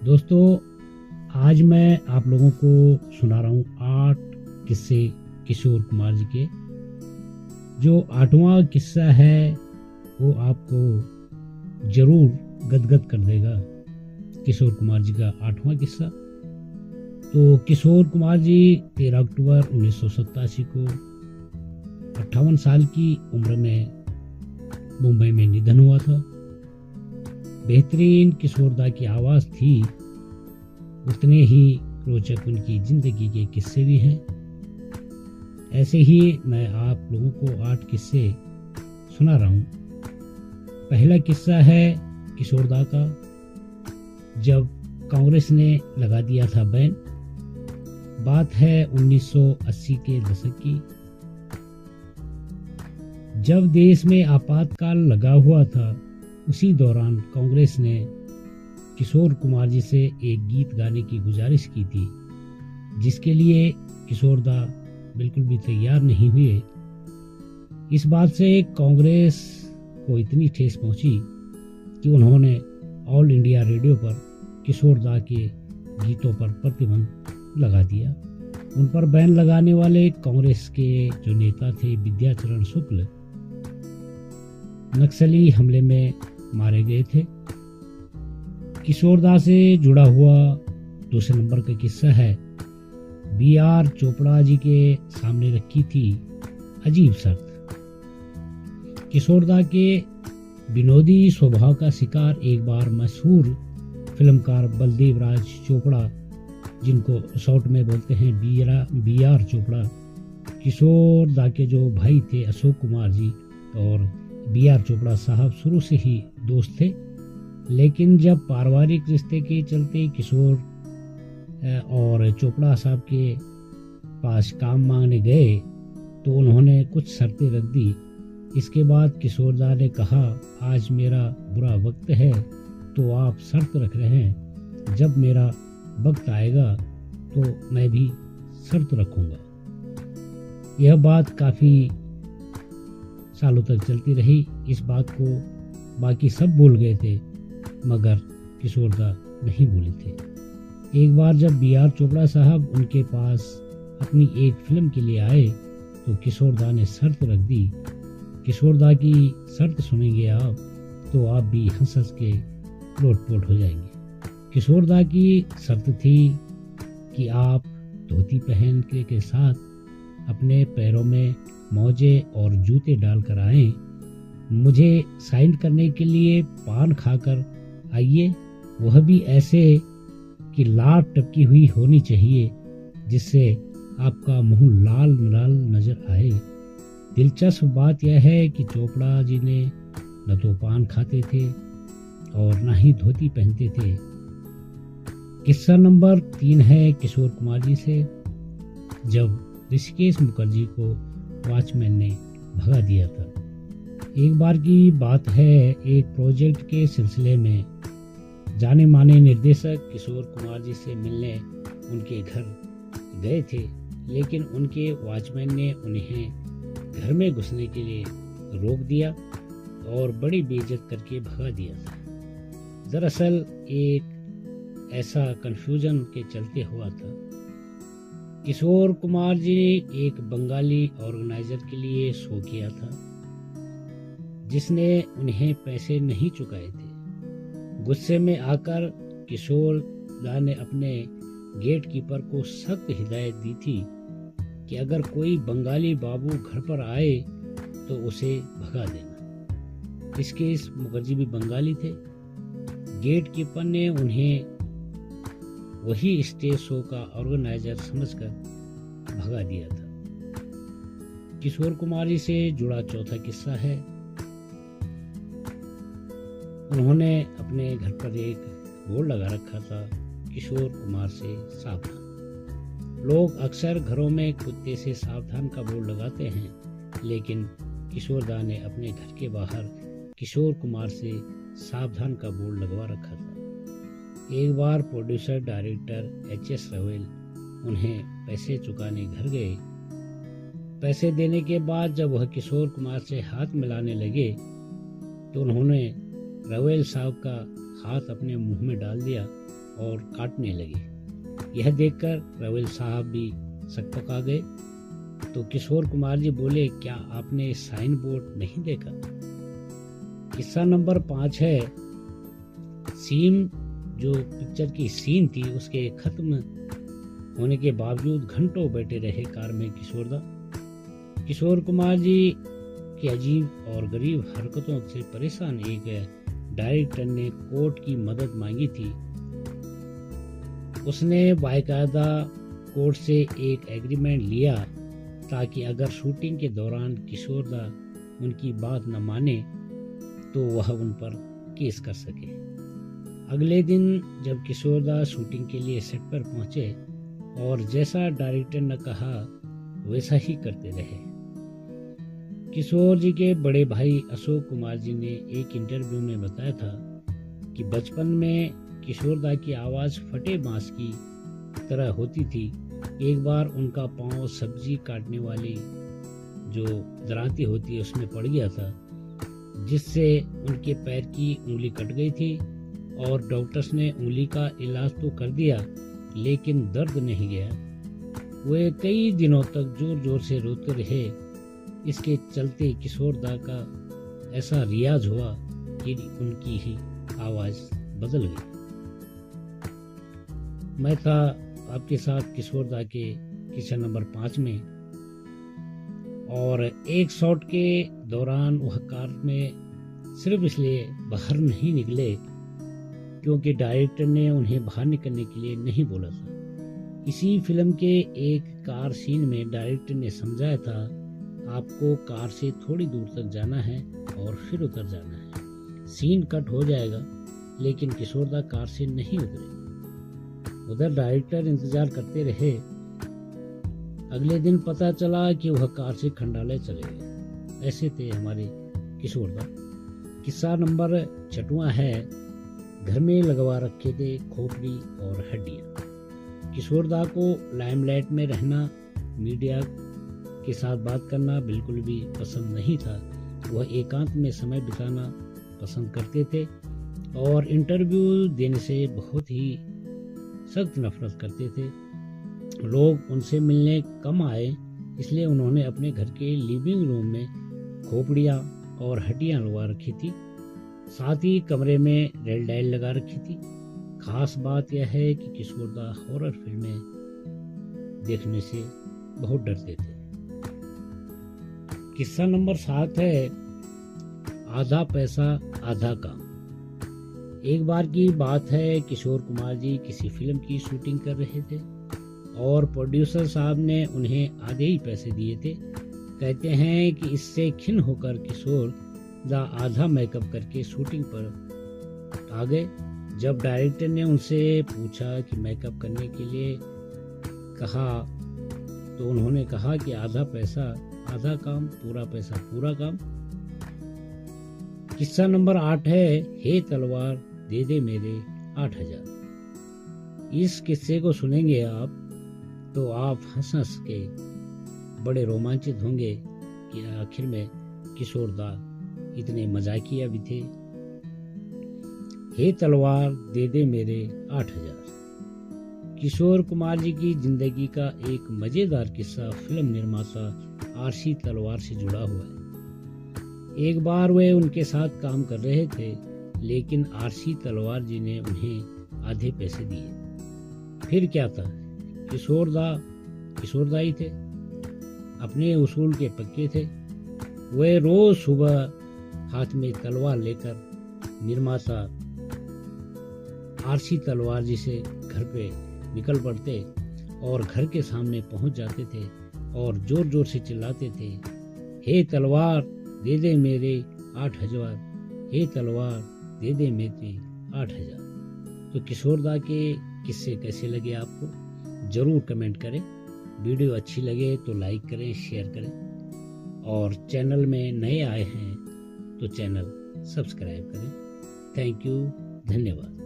दोस्तों, आज मैं आप लोगों को सुना रहा हूँ 8 किस्से किशोर कुमार जी के। जो 8वां किस्सा है वो आपको जरूर गदगद कर देगा। किशोर कुमार जी का 8वां किस्सा। तो किशोर कुमार जी 13 अक्टूबर 1987 को 58 साल की उम्र में मुंबई में निधन हुआ था। बेहतरीन किशोरदा की आवाज़ थी, उतने ही रोचक उनकी जिंदगी के किस्से भी हैं। ऐसे ही मैं आप लोगों को 8 किस्से सुना रहा हूँ। पहला किस्सा है किशोरदा का, जब कांग्रेस ने लगा दिया था बैन। बात है 1980 के दशक की, जब देश में आपातकाल लगा हुआ था। उसी दौरान कांग्रेस ने किशोर कुमार जी से एक गीत गाने की गुजारिश की थी, जिसके लिए किशोरदा बिल्कुल भी तैयार नहीं हुए। इस बात से कांग्रेस को इतनी ठेस पहुंची कि उन्होंने ऑल इंडिया रेडियो पर किशोरदा के गीतों पर प्रतिबंध लगा दिया। उन पर बैन लगाने वाले कांग्रेस के जो नेता थे विद्याचरण शुक्ल, नक्सली हमले में मारे गए थे। किशोरदा से जुड़ा हुआ दूसरे नंबर का किस्सा है, BR चोपड़ा जी के सामने रखी थी अजीब शर्त। किशोरदा के विनोदी स्वभाव का शिकार एक बार मशहूर फिल्मकार बलदेव राज चोपड़ा, जिनको शॉर्ट में बोलते हैं BR चोपड़ा, किशोरदा के जो भाई थे अशोक कुमार जी और BR चोपड़ा साहब शुरू से ही दोस्त थे। लेकिन जब पारिवारिक रिश्ते के चलते किशोर और चोपड़ा साहब के पास काम मांगने गए तो उन्होंने कुछ शर्तें रख दी। इसके बाद किशोरदा ने कहा, आज मेरा बुरा वक्त है तो आप शर्त रख रहे हैं, जब मेरा वक्त आएगा तो मैं भी शर्त रखूंगा। यह बात काफ़ी सालों तक चलती रही। इस बात को बाकी सब भूल गए थे, मगर किशोरदा नहीं भूले थे। एक बार जब BR चोपड़ा साहब उनके पास अपनी एक फिल्म के लिए आए तो किशोरदा ने शर्त रख दी। किशोरदा की शर्त सुनेंगे आप तो आप भी हंस हंस के लोटपोट हो जाएंगे। किशोरदा की शर्त थी कि आप धोती पहन के साथ अपने पैरों में मोजे और जूते डालकर आएं। मुझे साइन करने के लिए पान खाकर आइए, वह भी ऐसे कि लाट टपकी हुई होनी चाहिए, जिससे आपका मुंह लाल लाल नजर आए। दिलचस्प बात यह है कि चोपड़ा जी ने न तो पान खाते थे और न ही धोती पहनते थे। किस्सा नंबर 3 है किशोर कुमार जी से, जब ऋषिकेश मुखर्जी को वॉचमैन ने भगा दिया था। एक बार की बात है, एक प्रोजेक्ट के सिलसिले में जाने माने निर्देशक किशोर कुमार जी से मिलने उनके घर गए थे, लेकिन उनके वॉचमैन ने उन्हें घर में घुसने के लिए रोक दिया और बड़ी बेइज्जत करके भगा दिया था। दरअसल एक ऐसा कंफ्यूजन के चलते हुआ था। किशोर कुमार जी ने एक बंगाली ऑर्गेनाइजर के लिए शो किया था, जिसने उन्हें पैसे नहीं चुकाए थे। गुस्से में आकर किशोरदा ने अपने गेट कीपर को सख्त हिदायत दी थी कि अगर कोई बंगाली बाबू घर पर आए तो उसे भगा देना। ऋषिकेश मुखर्जी भी बंगाली थे। गेट कीपर ने उन्हें वही स्टेज शो का ऑर्गेनाइजर समझकर भगा दिया था। किशोर कुमार जी से जुड़ा चौथा किस्सा है, उन्होंने अपने घर पर एक बोर्ड लगा रखा था, किशोर कुमार से सावधान। लोग अक्सर घरों में कुत्ते से सावधान का बोर्ड लगाते हैं, लेकिन किशोरदा ने अपने घर के बाहर किशोर कुमार से सावधान का बोर्ड लगवा रखा था। एक बार प्रोड्यूसर डायरेक्टर HS रवेल उन्हें पैसे चुकाने घर गए। पैसे देने के बाद जब वह किशोर कुमार से हाथ मिलाने लगे तो उन्होंने रवेल साहब का हाथ अपने मुंह में डाल दिया और काटने लगे। यह देखकर रवेल साहब भी सकपका गए। तो किशोर कुमार जी बोले, क्या आपने साइन बोर्ड नहीं देखा? किस्सा नंबर 5 है, सीन जो पिक्चर की सीन थी उसके खत्म होने के बावजूद घंटों बैठे रहे कार में किशोर कुमार जी की अजीब और गरीब हरकतों से परेशान एक डायरेक्टर ने कोर्ट की मदद मांगी थी। उसने बाकायदा कोर्ट से एक एग्रीमेंट लिया ताकि अगर शूटिंग के दौरान किशोरदा उनकी बात न माने तो वह उन पर केस कर सके। अगले दिन जब किशोरदा शूटिंग के लिए सेट पर पहुंचे और जैसा डायरेक्टर ने कहा वैसा ही करते रहे। किशोर जी के बड़े भाई अशोक कुमार जी ने एक इंटरव्यू में बताया था कि बचपन में किशोरदा की आवाज़ फटे बांस की तरह होती थी। एक बार उनका पांव सब्जी काटने वाली जो दरांती होती है उसमें पड़ गया था, जिससे उनके पैर की उंगली कट गई थी और डॉक्टर्स ने उंगली का इलाज तो कर दिया लेकिन दर्द नहीं गया। वे कई दिनों तक जोर जोर से रोते रहे। इसके चलते किशोरदा का ऐसा रियाज हुआ कि उनकी ही आवाज़ बदल गई। मैं था आपके साथ किशोरदा के किस्सा नंबर 5 में, और एक शॉट के दौरान वह कार में सिर्फ इसलिए बाहर नहीं निकले क्योंकि डायरेक्टर ने उन्हें बाहर निकलने के लिए नहीं बोला था। इसी फिल्म के एक कार सीन में डायरेक्टर ने समझाया था, आपको कार से थोड़ी दूर तक जाना है और फिर उतर जाना है। सीन कट हो जाएगा लेकिन किशोरदा कार से नहीं उतरे। उधर डायरेक्टर इंतजार करते रहे। अगले दिन पता चला कि वह कार से खंडालय चले गए। ऐसे थे हमारे किशोरदा। किस्सा नंबर 6वां है, घर में लगवा रखे थे खोपड़ी और हड्डियां। किशोरदा को लाइमलाइट में रहना, मीडिया के साथ बात करना बिल्कुल भी पसंद नहीं था। वह एकांत में समय बिताना पसंद करते थे और इंटरव्यू देने से बहुत ही सख्त नफरत करते थे। लोग उनसे मिलने कम आए, इसलिए उन्होंने अपने घर के लिविंग रूम में खोपड़ियाँ और हड्डियाँ लगवा रखी थी। साथ ही कमरे में रेल डायल लगा रखी थी। खास बात यह है कि किशोरदा हॉरर फिल्में देखने से बहुत डरते थे। किस्सा नंबर 7 है, आधा पैसा आधा काम। एक बार की बात है, किशोर कुमार जी किसी फिल्म की शूटिंग कर रहे थे और प्रोड्यूसर साहब ने उन्हें आधे ही पैसे दिए थे। कहते हैं कि इससे खिन्न होकर किशोर दा आधा मेकअप करके शूटिंग पर आ गए। जब डायरेक्टर ने उनसे पूछा कि मेकअप करने के लिए कहा तो उन्होंने कहा कि आधा पैसा आधा काम, पूरा पैसा पूरा काम। किस्सा नंबर 8 है, हे तलवार दे दे मेरे 8000। इस किस्से को सुनेंगे आप तो आप हंस हंस के बड़े रोमांचित होंगे कि आखिर में किशोरदा इतने मजाकिया भी थे। हे तलवार दे दे मेरे 8000। किशोर कुमार जी की जिंदगी का एक मजेदार किस्सा फिल्म निर्माता आरसी तलवार से जुड़ा हुआ है। एक बार वे उनके साथ काम कर रहे थे लेकिन आरसी तलवार जी ने उन्हें आधे पैसे दिए। फिर क्या था, किशोरदा ही थे, अपने उसूल के पक्के थे। वे रोज सुबह हाथ में तलवार लेकर निर्माता आरसी तलवार जी से घर पे निकल पड़ते और घर के सामने पहुंच जाते थे और जोर जोर से चिल्लाते थे, हे तलवार दे दे मेरे 8000, हे तलवार दे दे मेरे 8000। तो किशोरदा के किस्से कैसे लगे आपको जरूर कमेंट करें। वीडियो अच्छी लगे तो लाइक करें, शेयर करें और चैनल में नए आए हैं तो चैनल सब्सक्राइब करें। थैंक यू, धन्यवाद।